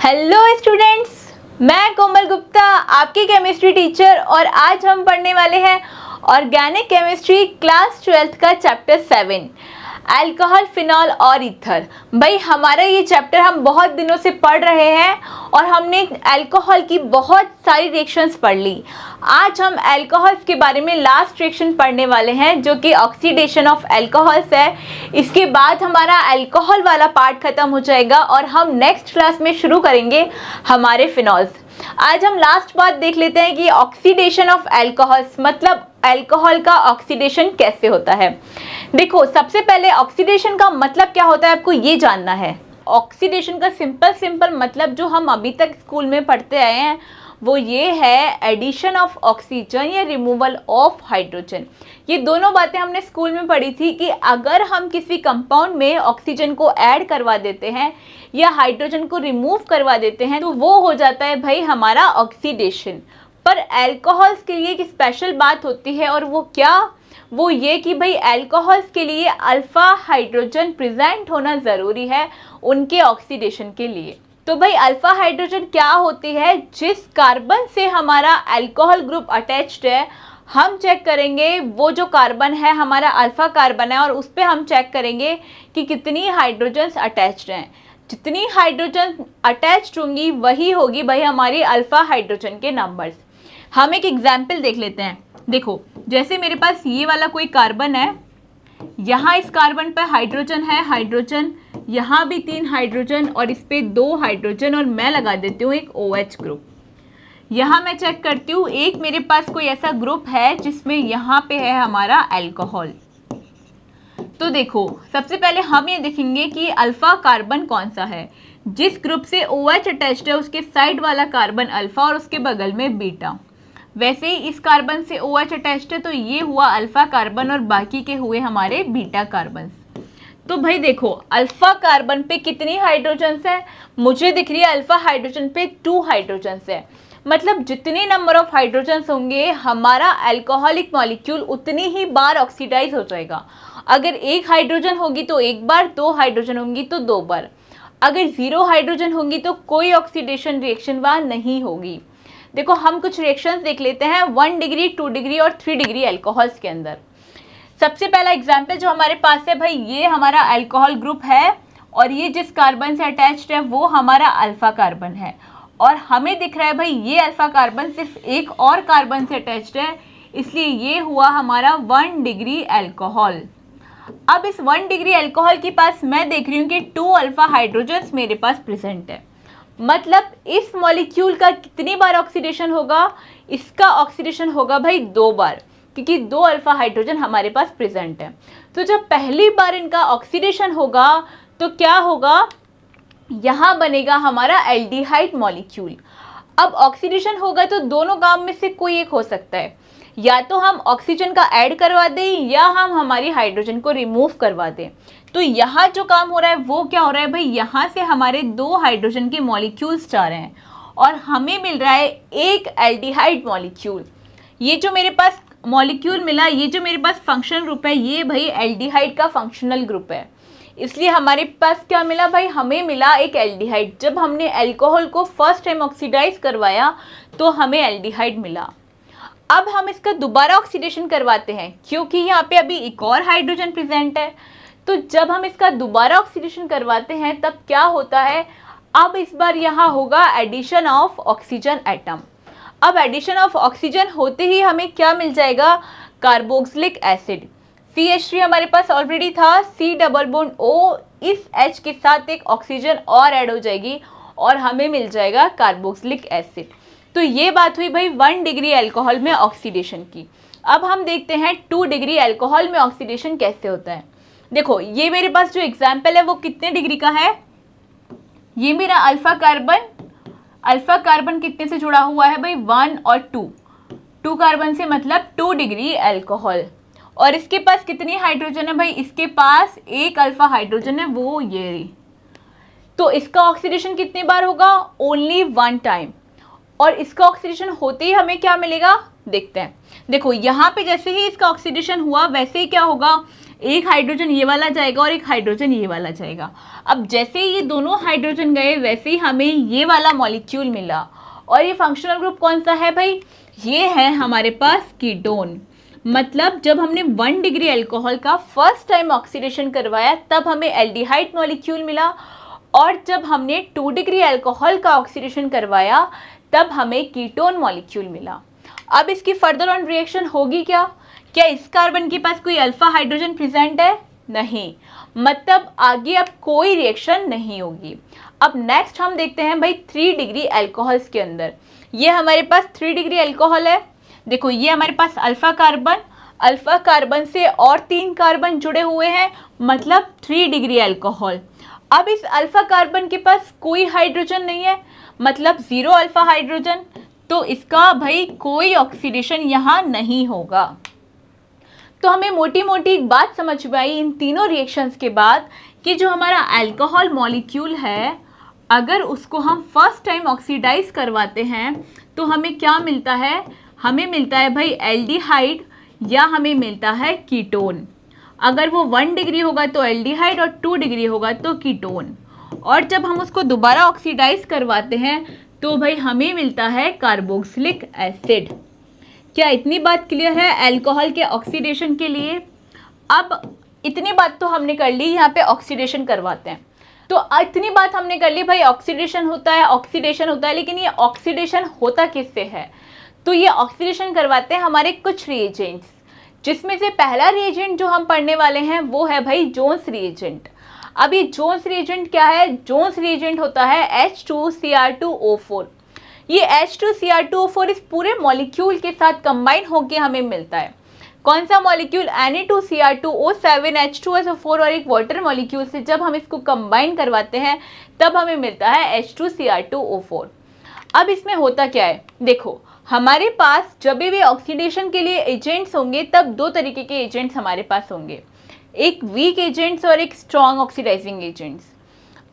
Hello students, मैं कोमल गुप्ता आपकी chemistry teacher और आज हम पढ़ने वाले हैं ऑर्गेनिक केमिस्ट्री क्लास 12th का चैप्टर 7 अल्कोहल, फिनॉल और ईथर। भाई हमारा ये चैप्टर हम बहुत दिनों से पढ़ रहे हैं और हमने अल्कोहल की बहुत सारी रिएक्शंस पढ़ ली। आज हम अल्कोहल्स के बारे में लास्ट रिएक्शन पढ़ने वाले हैं जो कि ऑक्सीडेशन ऑफ अल्कोहल्स है। इसके बाद हमारा अल्कोहल वाला पार्ट खत्म हो जाएगा और हम नेक्स्ट क्लास में शुरू करेंगे हमारे फिनॉल्स। आज हम लास्ट बात देख लेते हैं कि ऑक्सीडेशन ऑफ अल्कोहल्स मतलब अल्कोहल का ऑक्सीडेशन कैसे होता है। देखो, सबसे पहले ऑक्सीडेशन का मतलब क्या होता है आपको ये जानना है। ऑक्सीडेशन का सिंपल मतलब जो हम अभी तक स्कूल में पढ़ते आए हैं वो ये है एडिशन ऑफ ऑक्सीजन या रिमूवल ऑफ हाइड्रोजन। ये दोनों बातें हमने स्कूल में पढ़ी थी कि अगर हम किसी कंपाउंड में ऑक्सीजन को ऐड करवा देते हैं या हाइड्रोजन को रिमूव करवा देते हैं तो वो हो जाता है भाई हमारा ऑक्सीडेशन। पर अल्कोहल्स के लिए एक स्पेशल बात होती है और वो क्या, वो ये कि भाई अल्कोहल्स के लिए अल्फा हाइड्रोजन प्रेजेंट होना ज़रूरी है उनके ऑक्सीडेशन के लिए। तो भाई अल्फा हाइड्रोजन क्या होती है, जिस कार्बन से हमारा अल्कोहल ग्रुप अटैच्ड है हम चेक करेंगे वो जो कार्बन है हमारा अल्फा कार्बन है और उस पर हम चेक करेंगे कि कितनी हाइड्रोजन्स अटैच्ड हैं। जितनी हाइड्रोजन अटैच्ड होंगी वही होगी भाई हमारी अल्फा हाइड्रोजन के नंबर्स। हम एक एग्जाम्पल देख लेते हैं। देखो, जैसे मेरे पास ये वाला कोई कार्बन है, यहाँ इस कार्बन पर हाइड्रोजन है, हाइड्रोजन यहाँ भी 3 हाइड्रोजन और इस पे 2 हाइड्रोजन और मैं लगा देती हूँ एक OH ग्रुप। यहाँ मैं चेक करती हूँ एक मेरे पास कोई ऐसा ग्रुप है जिसमें यहाँ पे है हमारा अल्कोहल। तो देखो, सबसे पहले हम ये देखेंगे कि अल्फा कार्बन कौन सा है। जिस ग्रुप से OH अटैच्ड है उसके साइड वाला कार्बन अल्फा और उसके बगल में बीटा। वैसे ही इस कार्बन से OH अटैच्ड है तो ये हुआ अल्फा कार्बन और बाकी के हुए हमारे बीटा कार्बन। तो भाई देखो, अल्फा कार्बन पे कितनी हाइड्रोजन्स है, मुझे दिख रही है अल्फा हाइड्रोजन पे 2 हाइड्रोजन्स है। मतलब जितने नंबर ऑफ हाइड्रोजन्स होंगे हमारा अल्कोहलिक मॉलिक्यूल उतनी ही बार ऑक्सीडाइज हो जाएगा। अगर 1 हाइड्रोजन होगी तो 1 बार, 2 हाइड्रोजन होंगी तो 2 बार। अगर 0 हाइड्रोजन होंगी तो कोई ऑक्सीडेशन रिएक्शन वहाँ नहीं होगी। देखो, हम कुछ रिएक्शंस देख लेते हैं 1 डिग्री, 2 डिग्री और 3 डिग्री अल्कोहल्स के अंदर। सबसे पहला एग्जाम्पल जो हमारे पास है भाई, ये हमारा अल्कोहल ग्रुप है और ये जिस कार्बन से अटैच्ड है वो हमारा अल्फा कार्बन है और हमें दिख रहा है भाई ये अल्फा कार्बन सिर्फ एक और कार्बन से अटैच्ड है, इसलिए ये हुआ हमारा 1 डिग्री अल्कोहल। अब इस 1 डिग्री अल्कोहल के पास मैं देख रही हूँ कि 2 अल्फा हाइड्रोजन्स मेरे पास प्रेजेंट है। मतलब इस मॉलिक्यूल का कितनी बार ऑक्सीडेशन होगा, इसका ऑक्सीडेशन होगा भाई 2 बार, क्योंकि 2 अल्फा हाइड्रोजन हमारे पास प्रेजेंट है। तो जब पहली बार इनका ऑक्सीडेशन होगा तो क्या होगा, यहाँ बनेगा हमारा एल्डिहाइड मॉलिक्यूल। अब ऑक्सीडेशन होगा तो दोनों काम में से कोई एक हो सकता है, या तो हम ऑक्सीजन का ऐड करवा दें या हम हमारी हाइड्रोजन को रिमूव करवा दें। तो यहाँ जो काम हो रहा है वो क्या हो रहा है भाई, यहाँ से हमारे 2 हाइड्रोजन के मॉलिक्यूल्स जा रहे हैं और हमें मिल रहा है एक एल्डिहाइड मॉलिक्यूल। ये जो मेरे पास मॉलिक्यूल मिला, ये जो मेरे पास फंक्शनल ग्रुप है, ये भाई एल्डिहाइड का फंक्शनल ग्रुप है, इसलिए हमारे पास क्या मिला भाई, हमें मिला एक एल्डिहाइड। जब हमने अल्कोहल को फर्स्ट टाइम ऑक्सीडाइज करवाया तो हमें एल्डिहाइड मिला। अब हम इसका दोबारा ऑक्सीडेशन करवाते हैं क्योंकि यहाँ पे अभी एक और हाइड्रोजन प्रेजेंट है। तो जब हम इसका दोबारा ऑक्सीडेशन करवाते हैं तब क्या होता है, अब इस बार यहाँ होगा एडिशन ऑफ ऑक्सीजन एटम। अब एडिशन ऑफ ऑक्सीजन होते ही हमें क्या मिल जाएगा, कार्बोक्सिलिक एसिड। CH3 हमारे पास ऑलरेडी था, C डबल बॉन्ड O, इस H के साथ एक ऑक्सीजन और ऐड हो जाएगी और हमें मिल जाएगा कार्बोक्सिलिक एसिड। तो ये बात हुई भाई 1 डिग्री अल्कोहल में ऑक्सीडेशन की। अब हम देखते हैं 2 डिग्री अल्कोहल में ऑक्सीडेशन कैसे होता है। देखो, ये मेरे पास जो एग्जाम्पल है वो कितने डिग्री का है, ये मेरा अल्फा कार्बन कितने से जुड़ा हुआ है भाई, 1 और 2 कार्बन से, मतलब 2 डिग्री अल्कोहल। और इसके पास कितनी हाइड्रोजन है भाई, इसके पास एक अल्फा हाइड्रोजन है, वो ये रही। तो इसका ऑक्सीडेशन कितनी बार होगा, ओनली 1 टाइम। और इसका ऑक्सीडेशन होते ही हमें क्या मिलेगा, देखते हैं। देखो, यहाँ पे जैसे ही इसका ऑक्सीडेशन हुआ वैसे ही क्या होगा, एक हाइड्रोजन ये वाला जाएगा और एक हाइड्रोजन ये वाला जाएगा। अब जैसे ही ये दोनों हाइड्रोजन गए वैसे ही हमें ये वाला मॉलिक्यूल मिला। और ये फंक्शनल ग्रुप कौन सा है भाई? ये है हमारे पास कीटोन। मतलब जब हमने 1 डिग्री अल्कोहल का फर्स्ट टाइम ऑक्सीडेशन करवाया तब हमें एल्डिहाइड मॉलिक्यूल मिला, और जब हमने 2 डिग्री अल्कोहल का ऑक्सीडेशन करवाया तब हमें कीटोन मॉलिक्यूल मिला। अब इसकी फर्दर ऑन रिएक्शन होगी क्या? क्या इस कार्बन के पास कोई अल्फा हाइड्रोजन प्रेजेंट है? नहीं, मतलब आगे अब कोई रिएक्शन नहीं होगी। अब नेक्स्ट हम देखते हैं भाई 3 डिग्री अल्कोहल्स के अंदर। ये हमारे पास 3 डिग्री अल्कोहल है। देखो ये हमारे पास अल्फा कार्बन से और 3 कार्बन जुड़े हुए हैं, मतलब 3 डिग्री अल्कोहल। अब इस अल्फा कार्बन के पास कोई हाइड्रोजन नहीं है, मतलब 0 अल्फा हाइड्रोजन, तो इसका भाई कोई ऑक्सीडेशन यहाँ नहीं होगा। तो हमें मोटी मोटी एक बात समझ में आई इन तीनों रिएक्शंस के बाद कि जो हमारा अल्कोहल मॉलिक्यूल है, अगर उसको हम फर्स्ट टाइम ऑक्सीडाइज करवाते हैं तो हमें क्या मिलता है? हमें मिलता है भाई एल्डिहाइड, या हमें मिलता है कीटोन। अगर वो 1 डिग्री होगा तो एल्डिहाइड और 2 डिग्री होगा तो कीटोन। और जब हम उसको दोबारा ऑक्सीडाइज करवाते हैं तो भाई हमें मिलता है कार्बोक्सिलिक एसिड। क्या इतनी बात क्लियर है अल्कोहल के ऑक्सीडेशन के लिए? अब इतनी बात तो हमने कर ली, यहाँ पे ऑक्सीडेशन करवाते हैं। तो इतनी बात हमने कर ली भाई ऑक्सीडेशन होता है, लेकिन ये ऑक्सीडेशन होता किससे है? तो ये ऑक्सीडेशन करवाते हैं हमारे कुछ रिएजेंट्स, जिसमें से पहला रिएजेंट जो हम पढ़ने वाले हैं वो है भाई जोन्स रिएजेंट। अब ये जोन्स रिएजेंट क्या है? जोन्स रिएजेंट होता है H2Cr2O4। ये H2Cr2O4 इस पूरे मॉलिक्यूल के साथ कंबाइन होकर हमें मिलता है। कौन सा मॉलिक्यूल? Na2Cr2O7H2SO4 और एक वाटर मॉलिक्यूल से जब हम इसको कंबाइन करवाते हैं तब हमें मिलता है H2Cr2O4। अब इसमें होता क्या है? देखो हमारे पास जब भी ऑक्सीडेशन के लिए एजेंट्स होंगे तब 2 तरीके के एजेंट्स हमारे पास होंगे, एक वीक एजेंट्स और एक स्ट्रॉन्ग ऑक्सीडाइजिंग एजेंट्स।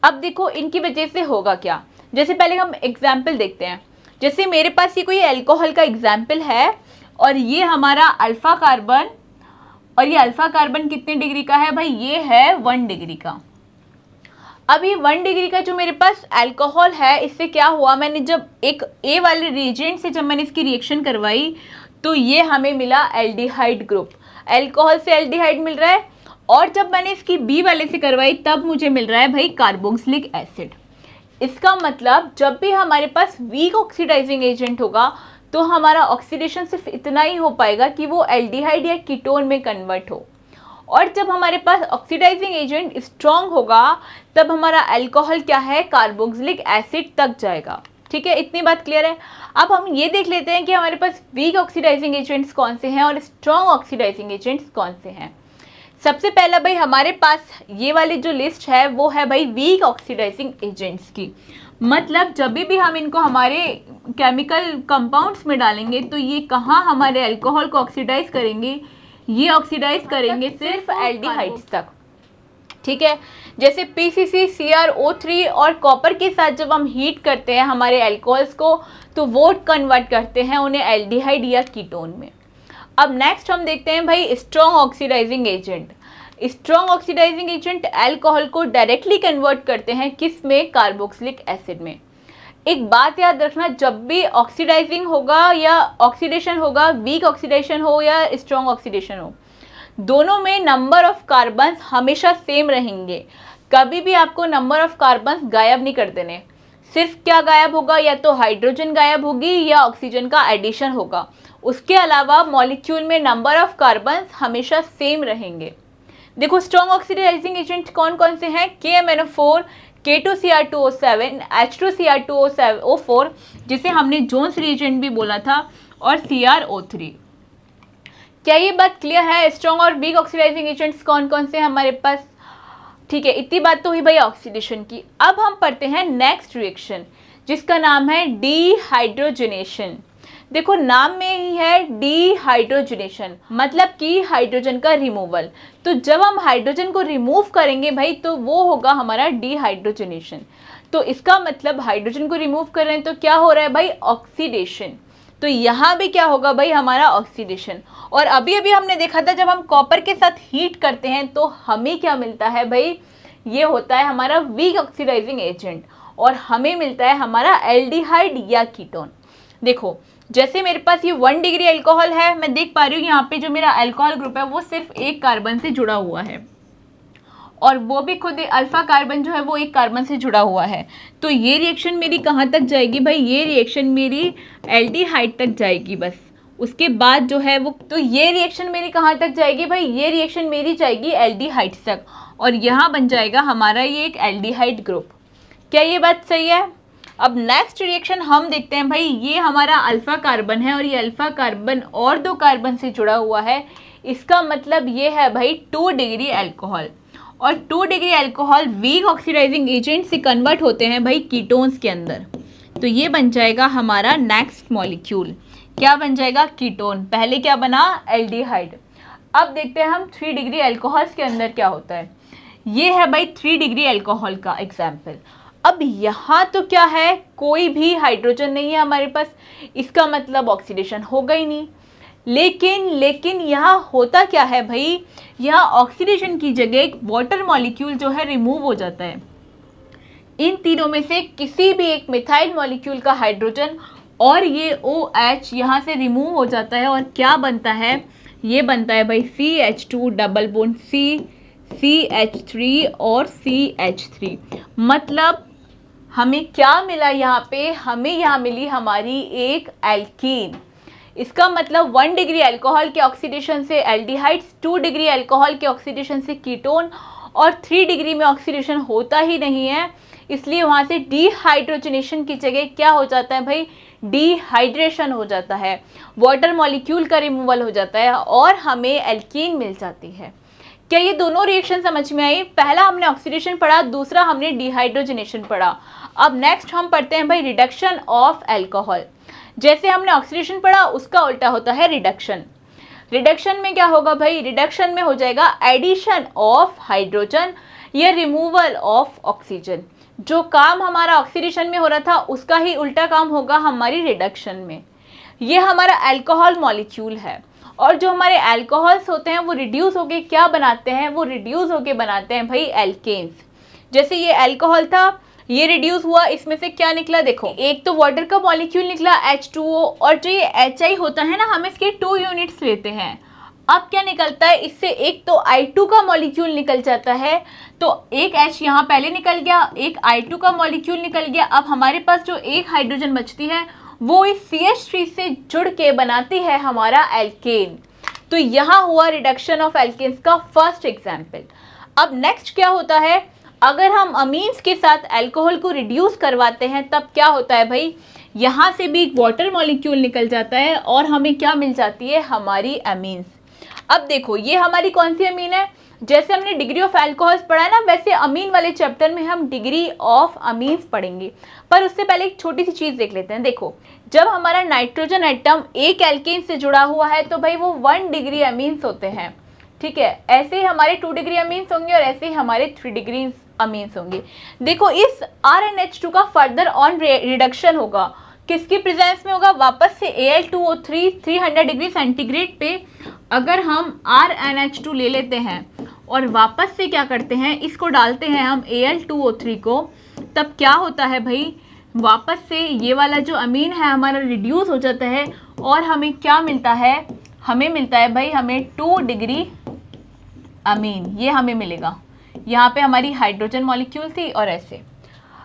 अब देखो इनकी वजह से होगा क्या, जैसे पहले हम एग्जाम्पल देखते हैं। जैसे मेरे पास ये कोई अल्कोहल का एग्जाम्पल है और ये हमारा अल्फा कार्बन, और ये अल्फा कार्बन कितने डिग्री का है भाई? ये है 1 डिग्री का। अब ये 1 डिग्री का जो मेरे पास अल्कोहल है, इससे क्या हुआ, मैंने जब एक ए वाले रिएजेंट से जब मैंने इसकी रिएक्शन करवाई तो ये हमें मिला एल्डिहाइड ग्रुप। अल्कोहल से एल्डिहाइड मिल रहा है, और जब मैंने इसकी बी वाले से करवाई तब मुझे मिल रहा है भाई कार्बोक्सिलिक एसिड। इसका मतलब जब भी हमारे पास वीक ऑक्सीडाइजिंग एजेंट होगा तो हमारा ऑक्सीडेशन सिर्फ इतना ही हो पाएगा कि वो एल्डिहाइड या कीटोन में कन्वर्ट हो, और जब हमारे पास ऑक्सीडाइजिंग एजेंट स्ट्रॉन्ग होगा तब हमारा अल्कोहल क्या है? कार्बोक्सिलिक एसिड तक जाएगा। ठीक है, इतनी बात क्लियर है। अब हम ये देख लेते हैं कि हमारे पास वीक ऑक्सीडाइजिंग एजेंट्स कौन से हैं और स्ट्रॉन्ग ऑक्सीडाइजिंग एजेंट्स कौन से हैं। सबसे पहला भाई हमारे पास ये वाली जो लिस्ट है वो है भाई वीक ऑक्सीडाइजिंग एजेंट्स की। मतलब जब भी हम इनको हमारे केमिकल कंपाउंड्स में डालेंगे तो ये कहाँ हमारे अल्कोहल को ऑक्सीडाइज करेंगे? ये ऑक्सीडाइज करेंगे सिर्फ एल्डिहाइड्स तक। ठीक है, जैसे PCC, CrO3 और कॉपर के साथ जब हम हीट करते हैं हमारे अल्कोहल्स को तो वो कन्वर्ट करते हैं उन्हें एल्डिहाइड या कीटोन में। अब नेक्स्ट हम देखते हैं भाई strong oxidizing agent. Strong oxidizing agent alcohol को डायरेक्टली कन्वर्ट करते हैं किस में? कार्बोक्सिलिक एसिड में। एक बात याद रखना, जब भी ऑक्सीडाइजिंग होगा या ऑक्सीडेशन होगा, वीक ऑक्सीडेशन हो या स्ट्रॉन्ग ऑक्सीडेशन हो, दोनों में नंबर ऑफ कार्बन्स हमेशा सेम रहेंगे। कभी भी आपको नंबर ऑफ कार्बन्स गायब नहीं कर देने। सिर्फ क्या गायब होगा? या तो हाइड्रोजन गायब होगी या ऑक्सीजन का एडिशन होगा। उसके अलावा मॉलिक्यूल में नंबर ऑफ कार्बन्स हमेशा सेम रहेंगे। देखो स्ट्रॉन्ग ऑक्सीडाइजिंग एजेंट कौन कौन से हैं? KMnO4, K2Cr2O7, H2Cr2O4 जिसे हमने जोन्स रिएजेंट भी बोला था, और CrO3। क्या ये बात क्लियर है? स्ट्रॉन्ग और वीक ऑक्सीडाइजिंग एजेंट्स कौन कौन से हैं हमारे पास? ठीक है, इतनी बात तो हुई भाई ऑक्सीडेशन की। अब हम पढ़ते हैं नेक्स्ट रिएक्शन जिसका नाम है डीहाइड्रोजनेशन। देखो नाम में ही है डीहाइड्रोजनेशन, मतलब कि हाइड्रोजन का रिमूवल। तो जब हम हाइड्रोजन को रिमूव करेंगे भाई तो वो होगा हमारा डीहाइड्रोजनेशन। तो इसका मतलब हाइड्रोजन को रिमूव कर रहे हैं तो क्या हो रहा है भाई? ऑक्सीडेशन। तो यहाँ भी क्या होगा भाई, हमारा ऑक्सीडेशन। और अभी अभी हमने देखा था जब हम कॉपर के साथ हीट करते हैं तो हमें क्या मिलता है भाई, ये होता है हमारा वीक ऑक्सीडाइजिंग एजेंट, और हमें मिलता है हमारा एल्डिहाइड या कीटोन। देखो जैसे मेरे पास ये 1 डिग्री अल्कोहल है, मैं देख पा रही हूँ यहाँ पे जो मेरा अल्कोहल ग्रुप है वो सिर्फ एक कार्बन से जुड़ा हुआ है, और वो भी खुद अल्फा कार्बन जो है वो एक कार्बन से जुड़ा हुआ है। तो ये रिएक्शन मेरी कहाँ तक जाएगी भाई, ये रिएक्शन मेरी एल्डिहाइड तक जाएगी बस। उसके बाद जो है वो, तो ये रिएक्शन मेरी कहाँ तक जाएगी भाई, ये रिएक्शन मेरी जाएगी एल्डिहाइड तक, और यहाँ बन जाएगा हमारा ये एक एल्डिहाइड ग्रुप। क्या ये बात सही है? अब नेक्स्ट रिएक्शन हम देखते हैं भाई, ये हमारा अल्फा कार्बन है और ये अल्फा कार्बन और 2 कार्बन से जुड़ा हुआ है। इसका मतलब ये है भाई 2 डिग्री अल्कोहल, और 2 degree alcohol weak oxidizing agent से कन्वर्ट होते हैं भाई कीटोन्स के अंदर। तो ये बन जाएगा हमारा नेक्स्ट मॉलिक्यूल। क्या बन जाएगा? कीटोन। पहले क्या बना? एल्डिहाइड। अब देखते हैं हम 3 डिग्री अल्कोहल्स के अंदर क्या होता है। ये है भाई 3 डिग्री अल्कोहल का एग्जाम्पल। अब यहाँ तो क्या है, कोई भी हाइड्रोजन नहीं है हमारे पास, इसका मतलब ऑक्सीडेशन होगा ही नहीं। लेकिन यहाँ होता क्या है भाई, यहाँ ऑक्सीडेशन की जगह एक वाटर मॉलिक्यूल जो है रिमूव हो जाता है। इन तीनों में से किसी भी एक मिथाइल मॉलिक्यूल का हाइड्रोजन और ये OH यहाँ से रिमूव हो जाता है, और क्या बनता है, ये बनता है भाई CH2 double bond C, CH3 और CH3। मतलब हमें क्या मिला यहाँ पे, हमें यहाँ मिली हमारी एक एल्कीन। इसका मतलब 1 डिग्री अल्कोहल के ऑक्सीडेशन से एल्डिहाइड्स, 2 डिग्री अल्कोहल के ऑक्सीडेशन से कीटोन, और 3 डिग्री में ऑक्सीडेशन होता ही नहीं है, इसलिए वहाँ से डिहाइड्रोजनेशन की जगह क्या हो जाता है भाई, डिहाइड्रेशन हो जाता है, वाटर मॉलिक्यूल का रिमूवल हो जाता है और हमें एल्कीन मिल जाती है। क्या ये दोनों रिएक्शन समझ में आई? पहला हमने ऑक्सीडेशन पढ़ा, दूसरा हमने डिहाइड्रोजनेशन पढ़ा। अब नेक्स्ट हम पढ़ते हैं भाई रिडक्शन ऑफ अल्कोहल। जैसे हमने ऑक्सीडेशन पढ़ा उसका उल्टा होता है रिडक्शन। रिडक्शन में क्या होगा भाई, रिडक्शन में हो जाएगा एडिशन ऑफ हाइड्रोजन या रिमूवल ऑफ ऑक्सीजन। जो काम हमारा ऑक्सीडेशन में हो रहा था उसका ही उल्टा काम होगा हमारी रिडक्शन में। ये हमारा अल्कोहल मॉलिक्यूल है, और जो हमारे अल्कोहल्स होते हैं वो रिड्यूस होके क्या बनाते हैं, वो रिड्यूस होके बनाते हैं भाई एल्केन्स। जैसे ये अल्कोहल था, ये रिड्यूस हुआ, इसमें से क्या निकला, देखो एक तो वाटर का मॉलिक्यूल निकला H2O, और जो ये HI होता है ना, हम इसके 2 यूनिट्स लेते हैं। अब क्या निकलता है इससे, एक तो I2 का मॉलिक्यूल निकल जाता है, तो एक H यहाँ पहले निकल गया, एक I2 का मॉलिक्यूल निकल गया। अब हमारे पास जो एक हाइड्रोजन बचती है वो इस CH3 से जुड़ के बनाती है हमारा एल्केन। तो यहाँ हुआ रिडक्शन ऑफ एल्केन्स का फर्स्ट एग्जाम्पल। अब नेक्स्ट क्या होता है, अगर हम अमीन्स के साथ अल्कोहल को रिड्यूस करवाते हैं तब क्या होता है भाई, यहाँ से भी एक वाटर मॉलिक्यूल निकल जाता है और हमें क्या मिल जाती है, हमारी अमीन्स। अब देखो ये हमारी कौन सी अमीन है, जैसे हमने डिग्री ऑफ अल्कोहल्स पढ़ा है ना, वैसे अमीन वाले चैप्टर में हम डिग्री ऑफ अमीन्स पढ़ेंगे। पर उससे पहले एक छोटी सी चीज़ देख लेते हैं। देखो जब हमारा नाइट्रोजन एटम एक एल्केन से जुड़ा हुआ है तो भाई वो 1 डिग्री अमीन्स होते हैं, ठीक है। ऐसे ही हमारे 2 डिग्री अमीन्स होंगे और ऐसे ही हमारे 3 डिग्री अमीन्स होंगे। देखो इस RnH2 का फर्दर ऑन रिडक्शन होगा, किसकी प्रेजेंस में होगा, वापस से Al2O3 300 डिग्री सेंटीग्रेड पे अगर हम RnH2 ले लेते हैं और वापस से क्या करते हैं, इसको डालते हैं हम Al2O3 को, तब क्या होता है भाई, वापस से ये वाला जो अमीन है हमारा रिड्यूस हो जाता है और हमें क्या मिलता है, हमें मिलता है भाई, हमें 2 डिग्री अमीन, ये हमें मिलेगा। यहाँ पे हमारी हाइड्रोजन मॉलिक्यूल थी और ऐसे।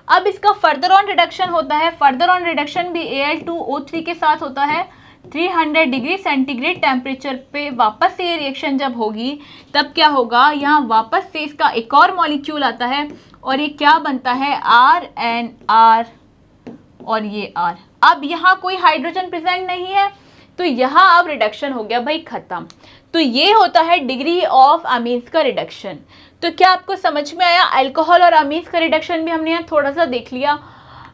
अब इसका फर्दर ऑन रिडक्शन होता है, फर्दर ऑन रिडक्शन भी Al2O3 के साथ होता है 300 डिग्री सेंटीग्रेड टेम्परेचर पे। वापस से ये रिएक्शन जब होगी तब क्या होगा, यहाँ वापस से इसका एक और मॉलिक्यूल आता है और ये क्या बनता है, RnR और ये R। अब यहाँ कोई हाइड्रोजन प्रेजेंट नहीं है तो यहाँ अब रिडक्शन हो गया भाई खत्म। तो ये होता है डिग्री ऑफ अमीन्स का रिडक्शन। तो क्या आपको समझ में आया, अल्कोहल और अमीन्स का रिडक्शन भी हमने यहाँ थोड़ा सा देख लिया।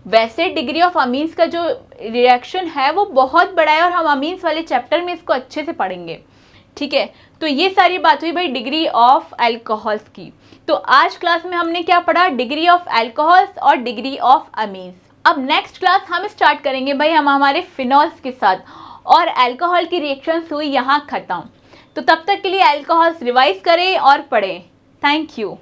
वैसे डिग्री ऑफ अमीन्स का जो रिएक्शन है वो बहुत बड़ा है और हम अमीन्स वाले चैप्टर में इसको अच्छे से पढ़ेंगे, ठीक है। तो ये सारी बात हुई भाई डिग्री ऑफ अल्कोहल्स की। तो आज क्लास में हमने क्या पढ़ा, डिग्री ऑफ अल्कोहल्स और डिग्री ऑफ अमीन्स। अब नेक्स्ट क्लास हम स्टार्ट करेंगे भाई हम हमारे फिनॉल्स के साथ, और अल्कोहल की रिएक्शंस हुई यहाँ ख़त्म। तो तब तक के लिए अल्कोहल्स रिवाइज करें और पढ़ें। Thank you.